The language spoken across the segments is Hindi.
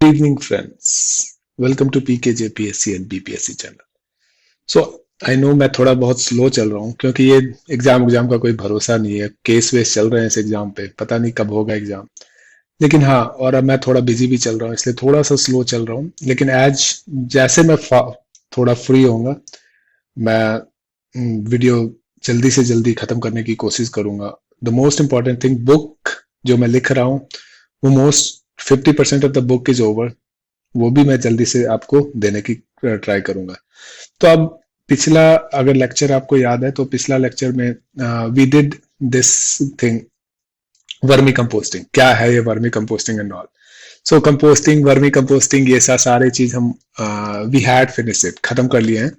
Good evening, friends. Welcome to PKJPSC and BPSC channel. So I know मैं थोड़ा बहुत स्लो चल रहा हूँ क्योंकि ये एग्जाम का कोई भरोसा नहीं है। केस वेस चल रहे हैं इस एग्जाम पे, पता नहीं कब होगा एग्जाम। लेकिन हाँ, और अब मैं थोड़ा बिजी भी चल रहा हूँ, इसलिए थोड़ा सा स्लो चल रहा हूँ। लेकिन आज जैसे मैं थोड़ा फ्री होऊंगा, मैं वीडियो जल्दी से जल्दी खत्म करने की कोशिश करूंगा। The most important thing, book जो मैं लिख रहा हूँ वो most 50% of the book is over. वो भी मैं जल्दी से आपको देने की ट्राई करूंगा। तो अब पिछला अगर लेक्चर आपको याद है तो पिछला लेक्चर में we did this thing, vermicomposting. क्या है ये vermicomposting and all. So composting, vermicomposting, ये सारे चीज हम वी हैड फिनिश इट, खत्म कर लिए हैं।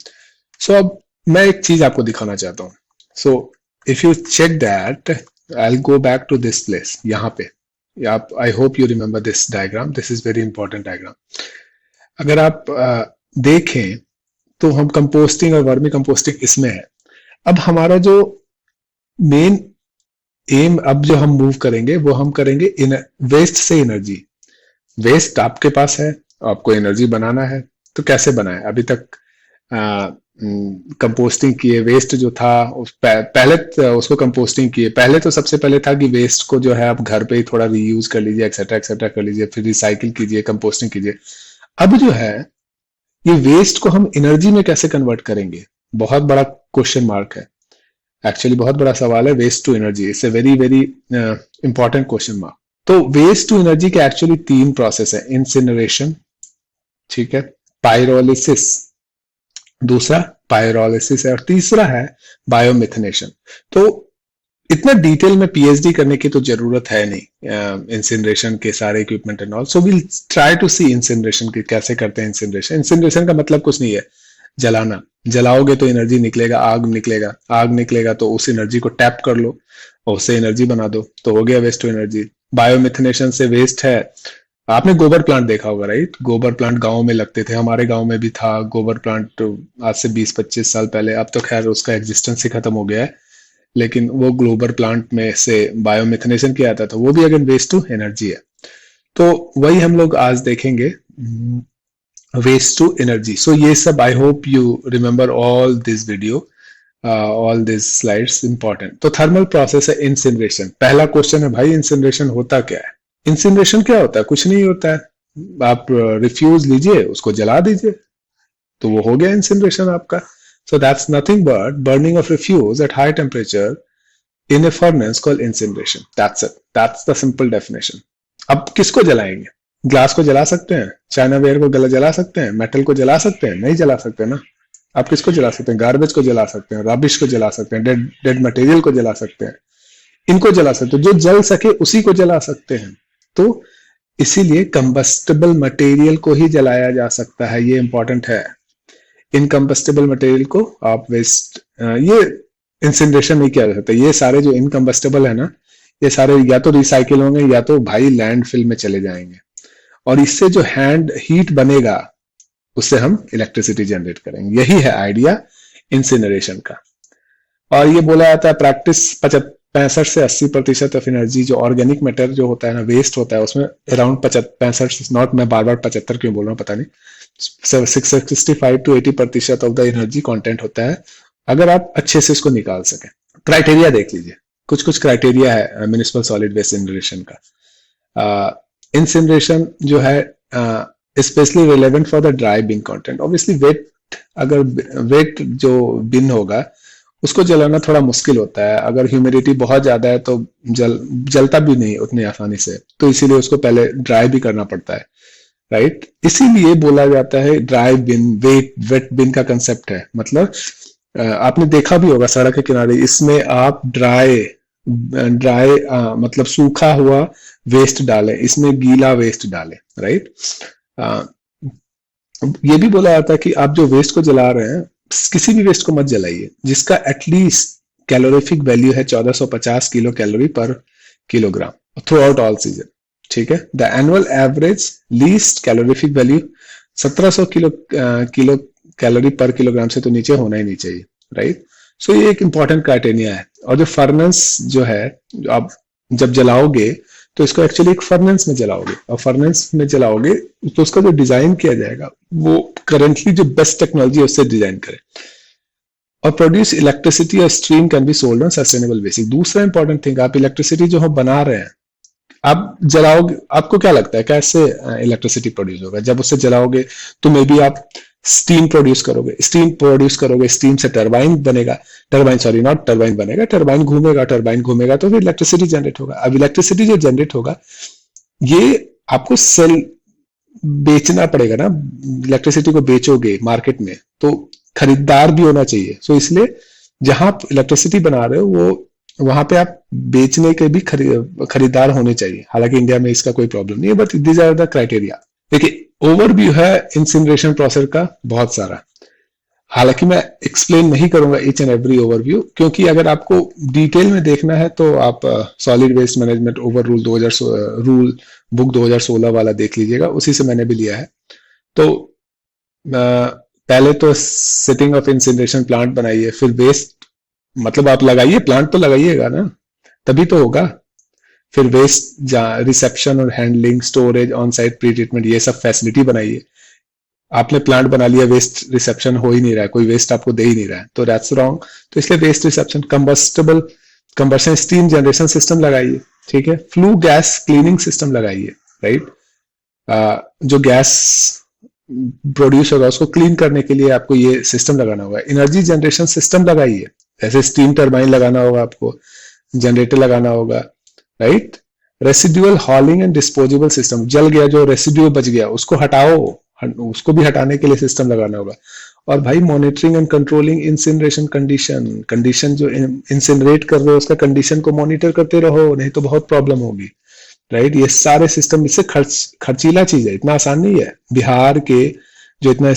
सो अब मैं एक चीज आपको दिखाना चाहता हूँ। So if you check that, I go back to this place, यहाँ पे आप, I hope you remember this diagram, this is very important diagram. अगर आप देखें तो हम कंपोस्टिंग और वर्मी कंपोस्टिंग इसमें है। अब हमारा जो मेन एम, अब जो हम मूव करेंगे वो हम करेंगे इन वेस्ट से एनर्जी। वेस्ट आपके पास है, आपको एनर्जी बनाना है, तो कैसे बनाए? अभी तक कंपोस्टिंग किए, वेस्ट जो था पहले उसको कंपोस्टिंग किए। पहले तो सबसे पहले था कि वेस्ट को जो है आप घर पे ही थोड़ा रीयूज कर लीजिए, एक्सेट्रा एक्सेट्रा कर लीजिए, फिर रिसाइकिल कीजिए, कंपोस्टिंग कीजिए। अब जो है ये वेस्ट को हम एनर्जी में कैसे कन्वर्ट करेंगे, बहुत बड़ा क्वेश्चन मार्क है। एक्चुअली बहुत बड़ा सवाल है, waste to energy. It's a very very important question mark. तो वेस्ट टू एनर्जी के एक्चुअली 3 प्रोसेस है। इंसिनरेशन, ठीक है, पायरोलिसिस, दूसरा पायरोलिसिस है, और तीसरा है बायोमिथनेशन। तो इतना डिटेल में पीएचडी करने की तो जरूरत है नहीं, इंसिनरेशन के सारे equipment and all. So will try to see incineration की कैसे करते हैं। इंसिनरेशन, इंसिनरेशन का मतलब कुछ नहीं है जलाना। जलाओगे तो एनर्जी निकलेगा, आग निकलेगा, आग निकलेगा तो उस एनर्जी को टैप कर लो और उससे एनर्जी बना दो, तो हो गया वेस्ट टू एनर्जी। बायोमिथनेशन से वेस्ट है, आपने गोबर प्लांट देखा होगा, राइट? गोबर प्लांट गांव में लगते थे, हमारे गांव में भी था गोबर प्लांट आज से 20-25 साल पहले। अब तो खैर उसका एग्जिस्टेंस ही खत्म हो गया है, लेकिन वो गोबर प्लांट में से बायोमिथनेशन किया जाता था, वो भी अगर वेस्ट टू एनर्जी है। तो वही हम लोग आज देखेंगे, वेस्ट टू एनर्जी। सो ये सब आई hope you remember all this video, all this slides important. तो थर्मल प्रोसेस है इंसिनरेशन। पहला क्वेश्चन है भाई, इंसिनरेशन होता क्या है? इंसिनरेशन क्या होता है? कुछ नहीं होता है। आप रिफ्यूज लीजिए, उसको जला दीजिए, तो वो हो गया इंसिनरेशन आपका। So that's nothing but burning of refuse at high temperature in a furnace called incineration. That's it. That's the simple definition. अब किसको जलाएंगे? ग्लास को जला सकते हैं, चाइना वेयर को जला सकते हैं, मेटल को जला सकते हैं? नहीं जला सकते ना। आप किसको जला सकते हैं? गार्बेज को जला सकते हैं, रबिश को जला सकते हैं, डेड मटेरियल को जला सकते हैं, इनको जला सकते हैं। जो जल सके उसी को जला सकते हैं। तो इसीलिए कंबस्टेबल मटेरियल को ही जलाया जा सकता है, ये इंपॉर्टेंट है। इनकम्बस्टेबल मटेरियल को आप वेस्ट, ये इंसिनरेशन नहीं किया जा सकता। ये सारे जो इनकम्बस्टेबल है ना, ये सारे या तो रिसाइकिल होंगे या तो भाई लैंडफिल में चले जाएंगे, और इससे जो हैंड हीट बनेगा उससे हम इलेक्ट्रिसिटी जनरेट करेंगे। यही है आइडिया इंसिनरेशन का। और ये बोला जाता है प्रैक्टिस 65 से 80% ऑफ एनर्जी जो ऑर्गेनिक मैटर जो होता है ना, वेस्ट होता है, उसमें अराउंड 65, नॉट, मैं बार बार 75 क्यों बोल रहा हूँ पता नहीं, 65 to 80% of the energy content होता है, अगर आप अच्छे से इसको निकाल सके। क्राइटेरिया देख लीजिए, कुछ कुछ क्राइटेरिया है म्युनिसिपल सॉलिड वेस्ट इंसिनरेशन का। इंसिनरेशन जो है specially relevant for the dry bin content. Obviously wet, अगर वेट जो बिन होगा उसको जलाना थोड़ा मुश्किल होता है। अगर ह्यूमिडिटी बहुत ज्यादा है तो जलता भी नहीं उतनी आसानी से, तो इसीलिए उसको पहले ड्राई भी करना पड़ता है, राइट? इसीलिए बोला जाता है ड्राई बिन, वेट बिन का कंसेप्ट है। मतलब आपने देखा भी होगा सड़क के किनारे, इसमें आप ड्राई मतलब सूखा हुआ वेस्ट डालें, इसमें गीला वेस्ट डालें, राइट? ये भी बोला जाता है कि आप जो वेस्ट को जला रहे हैं, किसी भी वेस्ट को मत जलाइए जिसका एटलीस्ट कैलोरीफिक वैल्यू है 1450 किलो कैलोरी पर kilogram through out all season, ठीक है? The annual average least calorific value 1700 kilo calorie पर किलोग्राम से तो नीचे होना ही नहीं चाहिए, राइट? सो ये एक इंपॉर्टेंट क्राइटेरिया है। और जो फर्नेस जो है, आप जब जलाओगे तो इसको एक्चुअली एक फर्नेस में जलाओगे, और फर्नेस में जलाओगे तो उसका जो डिजाइन किया जाएगा वो करंटली जो बेस्ट टेक्नोलॉजी है उससे डिजाइन करें। और प्रोड्यूस इलेक्ट्रिसिटी और stream can be sold on sustainable basis. दूसरा इंपॉर्टेंट थिंग, आप इलेक्ट्रिसिटी जो हम बना रहे हैं, आप जलाओगे, आपको क्या लगता है कैसे इलेक्ट्रिसिटी प्रोड्यूस होगा? जब उसे जलाओगे तो मे बी आप स्टीम प्रोड्यूस करोगे, स्टीम से टरबाइन बनेगा, टरबाइन सॉरी नॉट टरबाइन बनेगा, टरबाइन घूमेगा तो फिर इलेक्ट्रिसिटी जनरेट होगा। अब इलेक्ट्रिसिटी जो जनरेट होगा ये आपको सेल बेचना पड़ेगा ना, इलेक्ट्रिसिटी को बेचोगे मार्केट में तो खरीदार भी होना चाहिए। सो इसलिए जहां आप इलेक्ट्रिसिटी बना रहे हो वो वहां पे आप बेचने के भी खरीदार होने चाहिए। हालांकि इंडिया में इसका कोई प्रॉब्लम नहीं है, but these are the criteria. देखिए ओवरव्यू है इंसिनरेशन प्रोसेस का बहुत सारा, हालांकि मैं एक्सप्लेन नहीं करूंगा ईच एंड एवरी ओवरव्यू, क्योंकि अगर आपको डिटेल में देखना है तो आप solid waste management over rule 2016 rule book 2016 वाला देख लीजिएगा, उसी से मैंने भी लिया है। तो पहले तो सेटिंग ऑफ इंसिनरेशन प्लांट बनाइए, फिर वेस्ट मतलब आप लगाइए, प्लांट तो लगाइएगा ना तभी तो होगा। फिर वेस्ट रिसेप्शन और handling, storage, on site pre treatment, ये सब फैसिलिटी बनाइए। आपने प्लांट बना लिया, वेस्ट रिसेप्शन हो ही नहीं रहा है, कोई वेस्ट आपको दे ही नहीं रहा है, तो दैट्स रॉन्ग। तो इसलिए waste reception, combustion steam generation system लगाइए, ठीक है। फ्लू गैस क्लीनिंग सिस्टम लगाइए, राइट। जो गैस प्रोड्यूस होगा उसको क्लीन करने के लिए आपको ये सिस्टम लगाना होगा। एनर्जी जनरेशन सिस्टम लगाइए, जैसे स्टीम टरबाइन लगाना होगा, आपको जनरेटर लगाना होगा, right. Residual हॉलिंग and disposable system, जल गया जो रेसिड्यू बच गया उसको हटाओ, उसको भी हटाने के लिए सिस्टम लगाना होगा। और भाई monitoring and controlling incineration condition जो इंसिनरेट कर रहे हो उसका कंडीशन को मॉनिटर करते रहो, नहीं तो बहुत प्रॉब्लम होगी, राइट। ये सारे सिस्टम, इससे खर्चीला चीज है, इतना आसान नहीं है। बिहार के जो इतना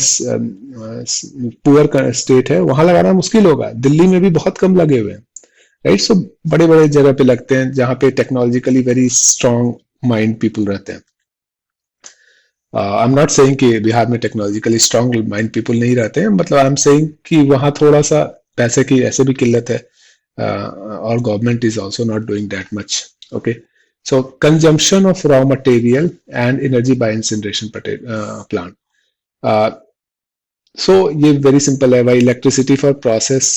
पुअर स्टेट है वहां लगाना मुश्किल होगा, दिल्ली में भी बहुत कम लगे हुए हैं, राइट। सो बड़े बड़े जगह पे लगते हैं जहां पे technologically very strong mind people रहते हैं। आई एम नॉट सेइंग कि बिहार में टेक्नोलॉजिकली स्ट्रॉन्ग माइंड पीपल नहीं रहते हैं, मतलब आई एम सेइंग कि वहां थोड़ा सा पैसे की ऐसे भी किल्लत है, और government is also not doing that much, okay. So consumption of raw material and energy by incineration plant. So ये very simple है भाई, electricity for process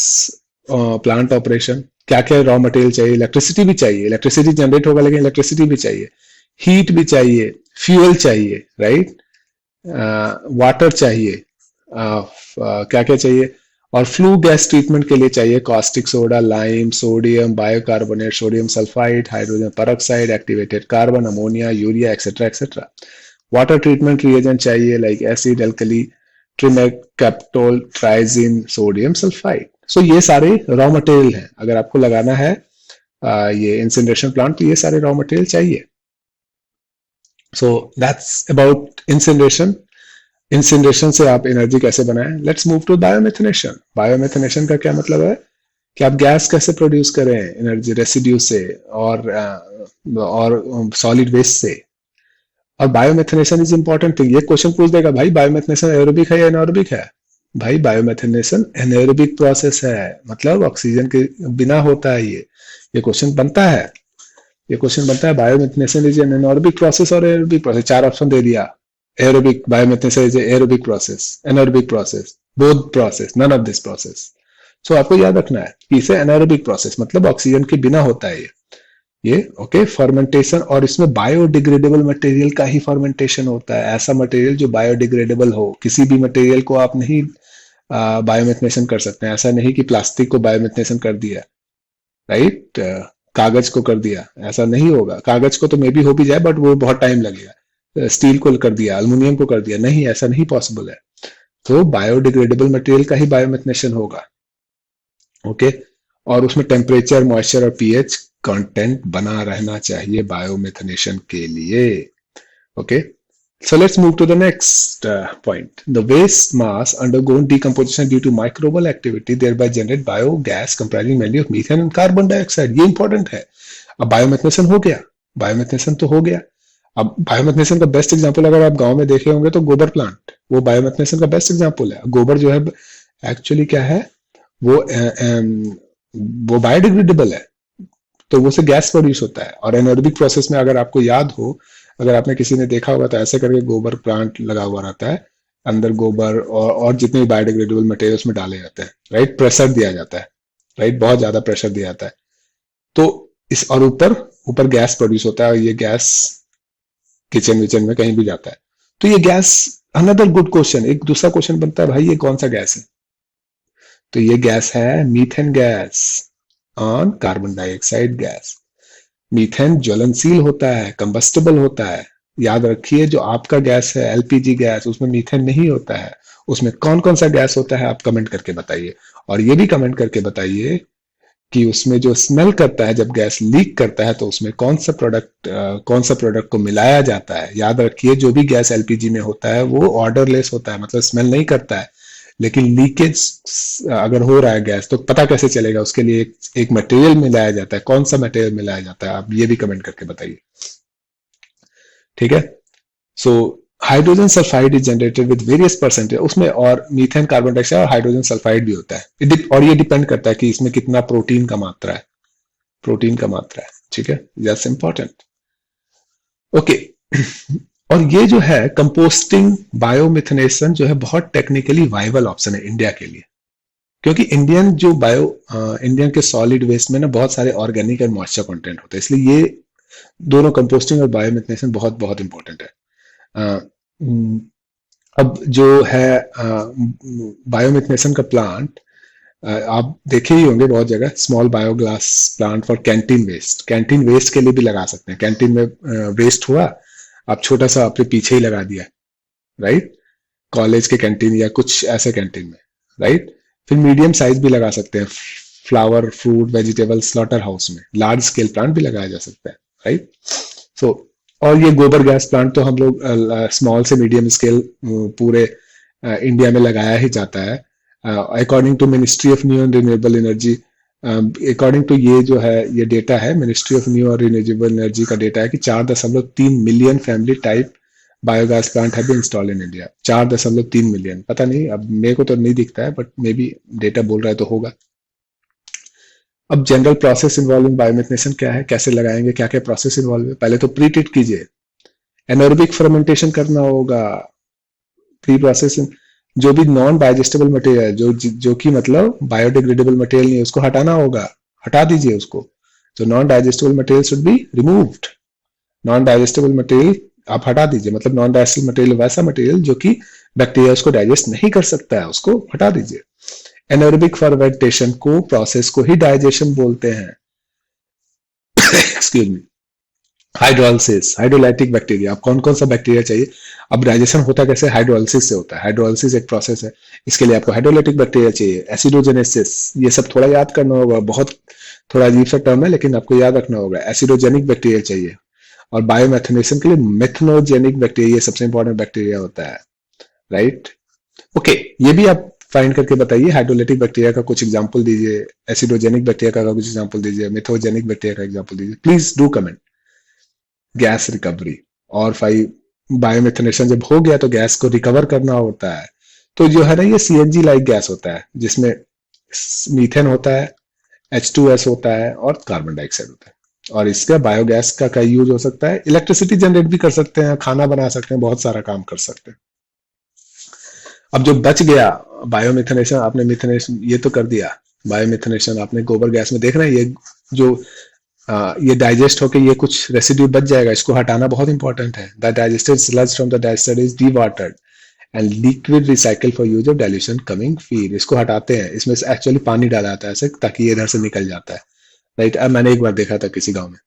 plant operation. क्या क्या रॉ मटेरियल चाहिए? इलेक्ट्रिसिटी भी चाहिए, इलेक्ट्रिसिटी जनरेट होगा लेकिन इलेक्ट्रिसिटी भी चाहिए, हीट भी चाहिए, फ्यूल चाहिए, राइट, वाटर चाहिए, क्या क्या चाहिए, और फ्लू गैस ट्रीटमेंट के लिए चाहिए caustic soda, lime, sodium bicarbonate, sodium sulphide, hydrogen peroxide, activated carbon, ammonia, urea, etcetera etcetera. Water treatment reagent चाहिए like acid, alkali, trimercaptol, triazine, sodium sulphide. So ये सारे रॉ मटेरियल हैं, अगर आपको लगाना है ये इंसिनरेशन प्लांट तो ये सारे रॉ मटेरियल चाहिए। So that's about incineration. Incineration से आप एनर्जी कैसे बनाएं। Let's move to biomethanation. Biomethanation का क्या मतलब है कि आप गैस कैसे प्रोड्यूस करें एनर्जी रेसिड्यू से और सॉलिड वेस्ट से। और बायोमेथनेशन इज इंपॉर्टेंट थिंग। ये क्वेश्चन पूछ देगा भाई बायोमेथनेशन एरोबिक है या एनारोबिक है। भाई बायोमेथनेशन एनारोबिक प्रोसेस है, मतलब ऑक्सीजन के बिना होता है। ये क्वेश्चन बनता है, बायोमेथनेशन इज एन एनारोबिक प्रोसेस और एरोबिक प्रोसेस। 4 ऑप्शन दे दिया। Aerobic biomethane is aerobic process, anaerobic process, both process, none of this process. So आपको याद रखना है कि इसे anaerobic process मतलब ऑक्सीजन के बिना होता है ये ओके। फर्मेंटेशन, और इसमें बायोडिग्रेडेबल मटेरियल का ही फर्मेंटेशन होता है, ऐसा मटेरियल जो बायोडिग्रेडेबल हो। किसी भी मटेरियल को आप नहीं बायोमेथनेशन कर सकते हैं। ऐसा नहीं कि प्लास्टिक को बायोमेथनेशन कर दिया, राइट, कागज को कर दिया, ऐसा नहीं होगा। कागज को तो मे भी हो भी जाए बट वो बहुत टाइम लगेगा। स्टील को कर दिया, एल्युमिनियम को कर दिया, नहीं, ऐसा नहीं पॉसिबल है। तो बायोडिग्रेडेबल मटेरियल का ही बायोमेथनेशन होगा, ओके। और उसमें टेम्परेचर, मॉइस्चर और पीएच कंटेंट बना रहना चाहिए बायोमेथनेशन के लिए, okay. So let's move to the next point. The waste mass undergoing decomposition due to microbial activity thereby generate biogas comprising mainly of methane and carbon dioxide. ये इंपॉर्टेंट है। अब बायोमेथनेशन हो गया, बायोमेथनेशन तो हो गया। अब बायोमेथनेशन का बेस्ट एग्जांपल अगर आप गांव में देखे होंगे तो गोबर प्लांट, वो बायोमेथनेशन का बेस्ट एग्जांपल है। गोबर जो है एक्चुअली क्या है, वो बायोडिग्रेडेबल है। तो वो से गैस प्रोड्यूस होता है। और एनारोबिक प्रोसेस में अगर आपको याद हो, अगर आपने किसी ने देखा होगा तो ऐसे करके गोबर प्लांट लगा हुआ रहता है, अंदर गोबर और जितने भी बायोडिग्रेडेबल मटेरियल उसमें डाले जाते हैं, राइट, प्रेशर दिया जाता है, राइट, बहुत ज्यादा प्रेशर दिया जाता है। तो इस और ऊपर ऊपर गैस प्रोड्यूस होता है, और ये गैस किचन विचन में कहीं भी जाता है। तो ये गैस, अनदर गुड क्वेश्चन, एक दूसरा क्वेश्चन बनता है, भाई ये कौन सा गैस है? तो ये गैस है methane gas on carbon dioxide gas. Methane ज्वलनशील होता है, कंबस्टेबल होता है। याद रखिए जो आपका गैस है एलपीजी गैस, उसमें मीथेन नहीं होता है। उसमें कौन कौन सा गैस होता है आप कमेंट करके बताइए। और ये भी कमेंट करके बताइए कि उसमें जो स्मेल करता है जब गैस लीक करता है, तो उसमें कौन सा प्रोडक्ट को मिलाया जाता है। याद रखिए जो भी गैस एलपीजी में होता है वो ऑर्डरलेस होता है, मतलब स्मेल नहीं करता है। लेकिन लीकेज अगर हो रहा है गैस, तो पता कैसे चलेगा? उसके लिए एक मटेरियल मिलाया जाता है। कौन सा मटेरियल मिलाया जाता है आप ये भी कमेंट करके बताइए, ठीक है। So hydrogen sulphide is generated with various percentage, उसमें और मीथेन, कार्बन डाइऑक्साइड और हाइड्रोजन सल्फाइड भी होता है। और ये डिपेंड करता है कि इसमें कितना प्रोटीन का मात्रा है, प्रोटीन का मात्रा है, ठीक है, दैट्स इंपॉर्टेंट। ओके। और ये जो है कंपोस्टिंग बायोमिथनेशन जो है बहुत टेक्निकली वाइबल ऑप्शन है इंडिया के लिए, क्योंकि इंडियन के सॉलिड वेस्ट में ना बहुत सारे ऑर्गेनिक और मॉइस्चर कंटेंट होते हैं, इसलिए ये दोनों कंपोस्टिंग और बायोमिथनेशन बहुत बहुत इंपॉर्टेंट है। अब जो है बायोमिथनेशन का प्लांट आप देखे ही होंगे बहुत जगह, small biogas plant for canteen waste के लिए भी लगा सकते हैं। कैंटीन में वेस्ट हुआ, आप छोटा सा अपने पीछे ही लगा दिया, राइट, कॉलेज के कैंटीन या कुछ ऐसे कैंटीन में, राइट। फिर मीडियम साइज भी लगा सकते हैं, flower, fruit, vegetable slaughter house में लार्ज स्केल प्लांट भी लगाया जा सकता है, राइट। सो और ये गोबर गैस प्लांट तो हम लोग स्मॉल से मीडियम स्केल पूरे इंडिया में लगाया ही जाता है। According to ministry of new and renewable energy, according to ये जो है ये डेटा है मिनिस्ट्री ऑफ न्यू और रिन्यूएबल एनर्जी का डेटा है कि 4.3 million family type biogas plant है इंस्टॉल इन इंडिया। 4.3 मिलियन, पता नहीं, अब मेरे को तो नहीं दिखता है, बट मे बी डेटा बोल रहा है तो होगा। अब जनरल प्रोसेस इन्वॉल्व इन बायोमिथनेशन क्या है, कैसे लगाएंगे, क्या क्या प्रोसेस इन्वॉल्व है? पहले तो प्री ट्रीट कीजिए, एनोरबिक फर्मेंटेशन करना होगा। प्री प्रोसेसिंग, जो भी नॉन डाइजेस्टेबल मटेरियल है, जो कि मतलब बायोडिग्रेडेबल मटेरियल नहीं है, उसको हटाना होगा, हटा दीजिए उसको। तो non digestible material should be removed. Non digestible material आप हटा दीजिए, मतलब नॉन डाइजेस्टेबल मटेरियल वैसा मटेरियल जो कि बैक्टीरिया उसको डाइजेस्ट नहीं कर सकता है, उसको हटा दीजिए। एनोरबिक फर्मेंटेशन को प्रोसेस को ही डाइजेशन बोलते हैं। Excuse me. Hydrolysis, hydrolytic bacteria, आप कौन कौन सा बैक्टीरिया चाहिए? अब डाइजेशन होता कैसे? हाइड्रोलिसिस से होता है। हाइड्रोलिसिस एक प्रोसेस है, इसके लिए आपको हाइड्रोलाइटिक बैक्टीरिया चाहिए। एसिडोजेनेसिस, ये सब थोड़ा याद करना होगा, बहुत थोड़ा अजीब सा टर्म है लेकिन आपको याद रखना होगा। एसिडोजेनिक बैक्टीरिया चाहिए। और बायोमेथनेशन के लिए मेथनोजेनिक बैक्टीरिया, ये सबसे इंपॉर्टेंट बैक्टीरिया होता है, राइट। ओके, ये भी आप फाइंड करके बताइए। हाइड्रोलाइटिक बैक्टीरिया का कुछ एग्जांपल दीजिए, एसिडोजेनिक बैक्टीरिया का कुछ एग्जांपल दीजिए, मेथोजेनिक बैक्टीरिया का एग्जांपल दीजिए, please do comment. Gas recovery और बायोमिथनेशन जब हो गया तो गैस को रिकवर करना होता है। तो जो है ना ये सीएनजी लाइक गैस होता है, जिसमें मीथेन होता है, H2S होता है और कार्बन डाइऑक्साइड होता है। और इसका बायोगैस का कई यूज हो सकता है, इलेक्ट्रिसिटी जनरेट भी कर सकते हैं, खाना बना सकते हैं, बहुत सारा काम कर सकते हैं। अब जो बच गया बायोमिथनेशन, आपने मिथनेशन ये तो कर दिया, बायोमिथनेशन आपने गोबर गैस में देखना है, ये जो ये डाइजेस्ट होके ये कुछ रेसिड्यू बच जाएगा, इसको हटाना बहुत इंपॉर्टेंट है। The digested sludge from the digester is dewatered and liquid recycle for use of dilution coming feed. इसको हटाते हैं, इसमें एक्चुअली पानी डाला जाता है ऐसे, ताकि ये इधर से निकल जाता है, राइट। मैंने एक बार देखा था किसी गांव में।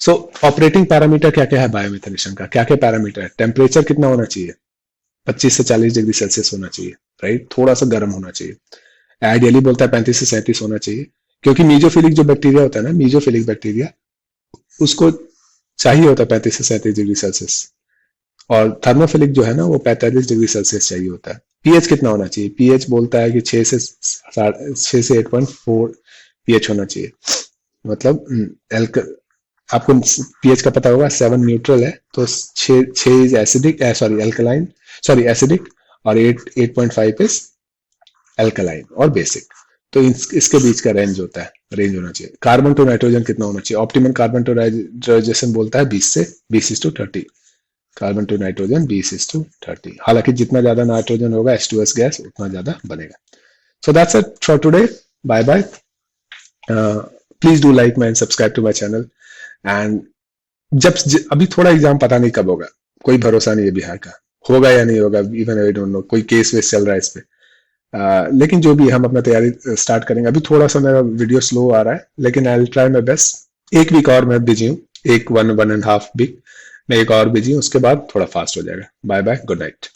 सो ऑपरेटिंग पैरामीटर क्या क्या है बायोमिथनेशन का, क्या क्या पैरामीटर है? टेम्परेचर कितना होना चाहिए? 25 से 40 डिग्री सेल्सियस होना चाहिए, राइट, थोड़ा सा गर्म होना चाहिए। आइडियली बोलता है 35 से 37 होना चाहिए, क्योंकि मीजोफिलिक जो बैक्टीरिया होता है ना, मीजोफिलिक बैक्टीरिया, उसको चाहिए होता है 35 से 37 डिग्री सेल्सियस। और थर्मोफिलिक जो है ना वो 45 डिग्री सेल्सियस चाहिए होता है। पीएच कितना होना चाहिए? पीएच बोलता है कि 6 से 8.4 पीएच होना चाहिए। मतलब आपको पीएच का पता होगा, 7 न्यूट्रल है, तो 6 is acidic, sorry alkaline, sorry acidic, और 8.5 इज एल्कलाइन और बेसिक। तो इसके बीच का रेंज होना चाहिए। कार्बन टू नाइट्रोजन कितना होना चाहिए? ऑप्टिमम कार्बन टू नाइट्रोजन बोलता है 20 से 20:30। Carbon to nitrogen 20:30। हालांकि जितना ज्यादा नाइट्रोजन होगा H2S गैस उतना ज्यादा बनेगा। So that's it for today. Bye bye. Please do like my and subscribe to my channel. And अभी थोड़ा एग्जाम पता नहीं कब होगा, कोई भरोसा नहीं है बिहार का, होगा या नहीं होगा, इवन आई डोंट नो, कोई केस वेस चल रहा है इस पे। लेकिन जो भी, हम अपना तैयारी स्टार्ट करेंगे। अभी थोड़ा सा मेरा वीडियो स्लो आ रहा है, लेकिन I will try my best. एक वीक और मैं बिजी हूँ, एक 1.5 वीक मैं एक और बिजी हूँ, उसके बाद थोड़ा फास्ट हो जाएगा। Bye bye, good night.